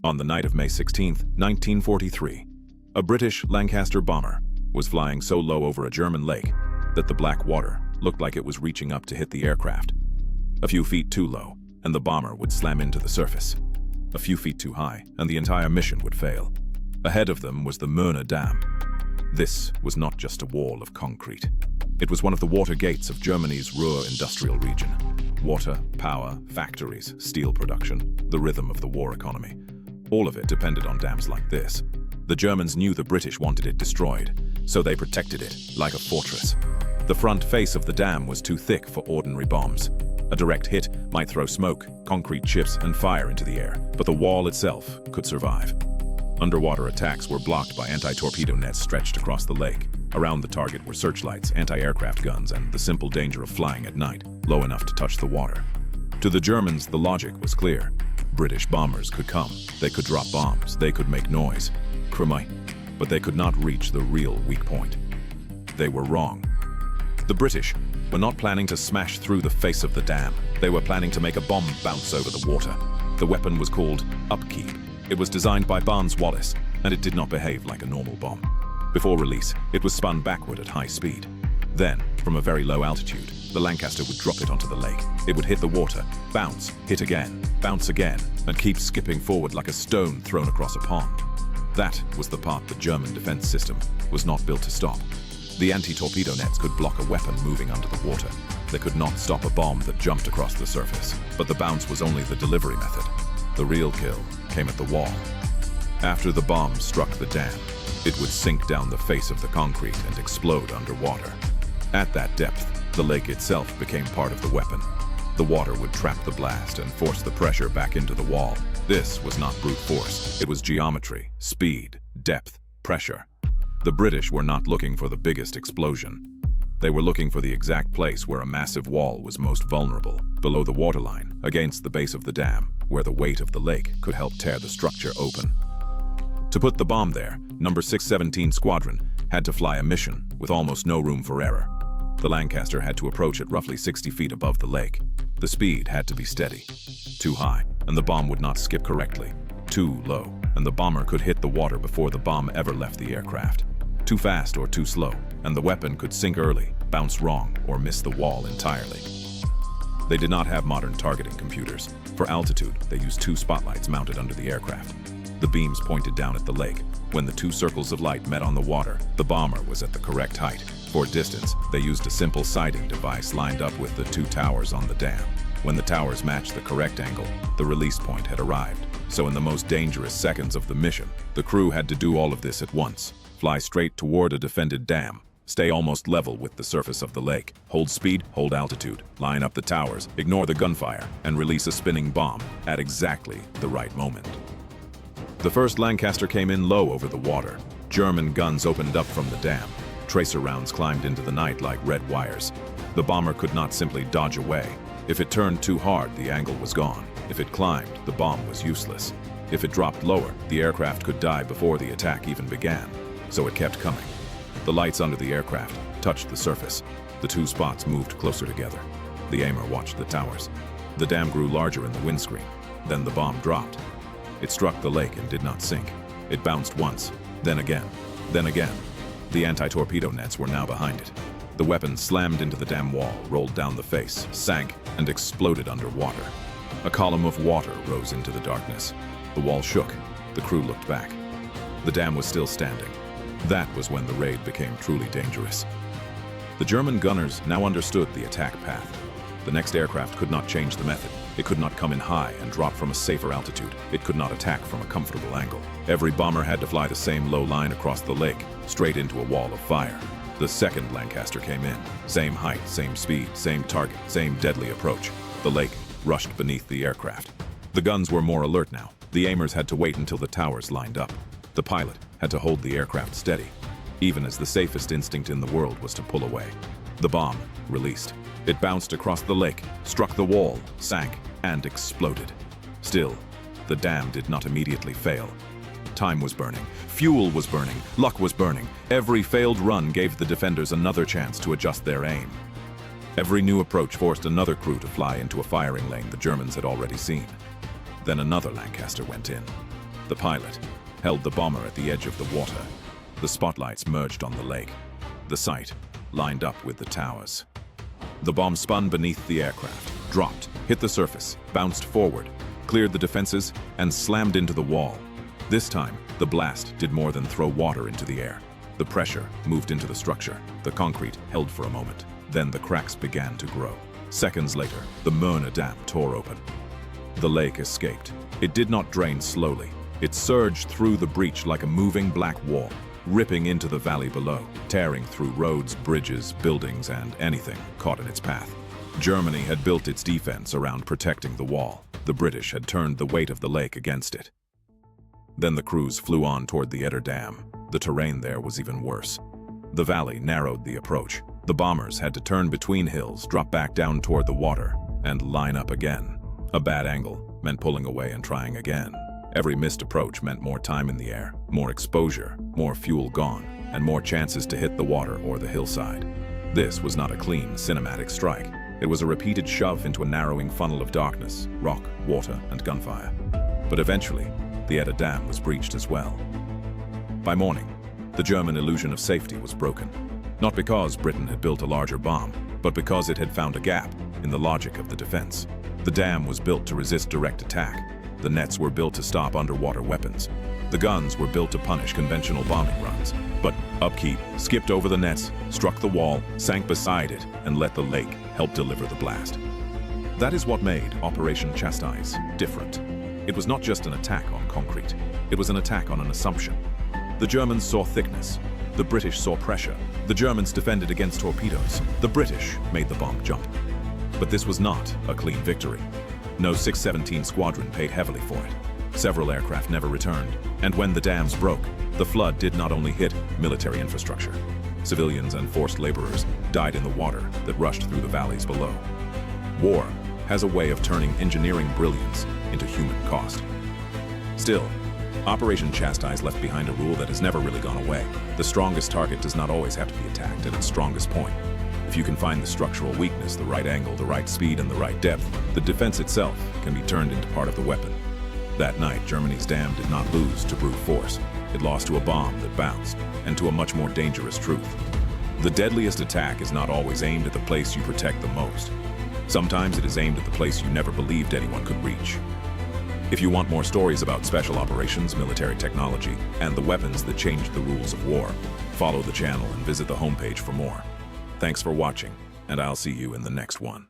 On the night of May 16, 1943, a British Lancaster bomber was flying so low over a German lake that the black water looked like it was reaching up to hit the aircraft. A few feet too low, and the bomber would slam into the surface. A few feet too high, and the entire mission would fail. Ahead of them was the Möhne Dam. This was not just a wall of concrete. It was one of the water gates of Germany's Ruhr industrial region. Water, power, factories, steel production, the rhythm of the war economy. All of it depended on dams like this. The Germans knew the British wanted it destroyed, so they protected it like a fortress. The front face of the dam was too thick for ordinary bombs. A direct hit might throw smoke, concrete chips, and fire into the air, but the wall itself could survive. Underwater attacks were blocked by anti-torpedo nets stretched across the lake. Around the target were searchlights, anti-aircraft guns, and the simple danger of flying at night, low enough to touch the water. To the Germans, the logic was clear. British bombers could come, they could drop bombs, they could make noise, but they could not reach the real weak point. They were wrong. The British were not planning to smash through the face of the dam. They were planning to make a bomb bounce over the water. The weapon was called Upkeep. It was designed by Barnes Wallis, and it did not behave like a normal bomb. Before release, it was spun backward at high speed. Then, from a very low altitude, the Lancaster would drop it onto the lake. It would hit the water, bounce, hit again, bounce again, and keep skipping forward like a stone thrown across a pond. That was the part the German defense system was not built to stop. The anti-torpedo nets could block a weapon moving under the water. They could not stop a bomb that jumped across the surface. But the bounce was only the delivery method. The real kill came at the wall. After the bomb struck the dam, it would sink down the face of the concrete and explode underwater. At that depth, the lake itself became part of the weapon. The water would trap the blast and force the pressure back into the wall. This was not brute force. It was geometry, speed, depth, pressure. The British were not looking for the biggest explosion. They were looking for the exact place where a massive wall was most vulnerable, below the waterline, against the base of the dam, where the weight of the lake could help tear the structure open. To put the bomb there, No. 617 Squadron had to fly a mission with almost no room for error. The Lancaster had to approach at roughly 60 feet above the lake. The speed had to be steady. Too high, and the bomb would not skip correctly. Too low, and the bomber could hit the water before the bomb ever left the aircraft. Too fast or too slow, and the weapon could sink early, bounce wrong, or miss the wall entirely. They did not have modern targeting computers. For altitude, they used two spotlights mounted under the aircraft. The beams pointed down at the lake. When the two circles of light met on the water, the bomber was at the correct height. For distance, they used a simple sighting device lined up with the two towers on the dam. When the towers matched the correct angle, the release point had arrived. So in the most dangerous seconds of the mission, the crew had to do all of this at once. Fly straight toward a defended dam. Stay almost level with the surface of the lake. Hold speed, hold altitude. Line up the towers, ignore the gunfire, and release a spinning bomb at exactly the right moment. The first Lancaster came in low over the water. German guns opened up from the dam. Tracer rounds climbed into the night like red wires. The bomber could not simply dodge away. If it turned too hard, the angle was gone. If it climbed, the bomb was useless. If it dropped lower, the aircraft could die before the attack even began. So it kept coming. The lights under the aircraft touched the surface. The two spots moved closer together. The aimer watched the towers. The dam grew larger in the windscreen. Then the bomb dropped. It struck the lake and did not sink. It bounced once, then again, then again. The anti-torpedo nets were now behind it. The weapon slammed into the dam wall, rolled down the face, sank, and exploded underwater. A column of water rose into the darkness. The wall shook. The crew looked back. The dam was still standing. That was when the raid became truly dangerous. The German gunners now understood the attack path. The next aircraft could not change the method. It could not come in high and drop from a safer altitude. It could not attack from a comfortable angle. Every bomber had to fly the same low line across the lake, straight into a wall of fire. The second Lancaster came in. Same height, same speed, same target, same deadly approach. The lake rushed beneath the aircraft. The guns were more alert now. The aimers had to wait until the towers lined up. The pilot had to hold the aircraft steady, even as the safest instinct in the world was to pull away. The bomb released. It bounced across the lake, struck the wall, sank, and exploded. Still, the dam did not immediately fail. Time was burning, fuel was burning, luck was burning. Every failed run gave the defenders another chance to adjust their aim. Every new approach forced another crew to fly into a firing lane the Germans had already seen. Then another Lancaster went in. The pilot held the bomber at the edge of the water. The spotlights merged on the lake. The sight lined up with the towers. The bomb spun beneath the aircraft, dropped, hit the surface, bounced forward, cleared the defenses, and slammed into the wall. This time, the blast did more than throw water into the air. The pressure moved into the structure. The concrete held for a moment. Then the cracks began to grow. Seconds later, the Möhne Dam tore open. The lake escaped. It did not drain slowly. It surged through the breach like a moving black wall, ripping into the valley below, tearing through roads, bridges, buildings, and anything caught in its path. Germany had built its defense around protecting the wall. The British had turned the weight of the lake against it. Then the crews flew on toward the Eder Dam. The terrain there was even worse. The valley narrowed the approach. The bombers had to turn between hills, drop back down toward the water, and line up again. A bad angle meant pulling away and trying again. Every missed approach meant more time in the air, more exposure, more fuel gone, and more chances to hit the water or the hillside. This was not a clean, cinematic strike. It was a repeated shove into a narrowing funnel of darkness, rock, water, and gunfire. But eventually, the Eder Dam was breached as well. By morning, the German illusion of safety was broken. Not because Britain had built a larger bomb, but because it had found a gap in the logic of the defense. The dam was built to resist direct attack. The nets were built to stop underwater weapons. The guns were built to punish conventional bombing runs. But Upkeep skipped over the nets, struck the wall, sank beside it, and let the lake help deliver the blast. That is what made Operation Chastise different. It was not just an attack on concrete. It was an attack on an assumption. The Germans saw thickness. The British saw pressure. The Germans defended against torpedoes. The British made the bomb jump. But this was not a clean victory. No 617 Squadron paid heavily for it. Several aircraft never returned. And when the dams broke, the flood did not only hit military infrastructure. Civilians and forced laborers died in the water that rushed through the valleys below. War has a way of turning engineering brilliance into human cost. Still, Operation Chastise left behind a rule that has never really gone away. The strongest target does not always have to be attacked at its strongest point. If you can find the structural weakness, the right angle, the right speed, and the right depth, the defense itself can be turned into part of the weapon. That night, Germany's dam did not lose to brute force. It lost to a bomb that bounced, and to a much more dangerous truth. The deadliest attack is not always aimed at the place you protect the most. Sometimes it is aimed at the place you never believed anyone could reach. If you want more stories about special operations, military technology, and the weapons that changed the rules of war, follow the channel and visit the homepage for more. Thanks for watching, and I'll see you in the next one.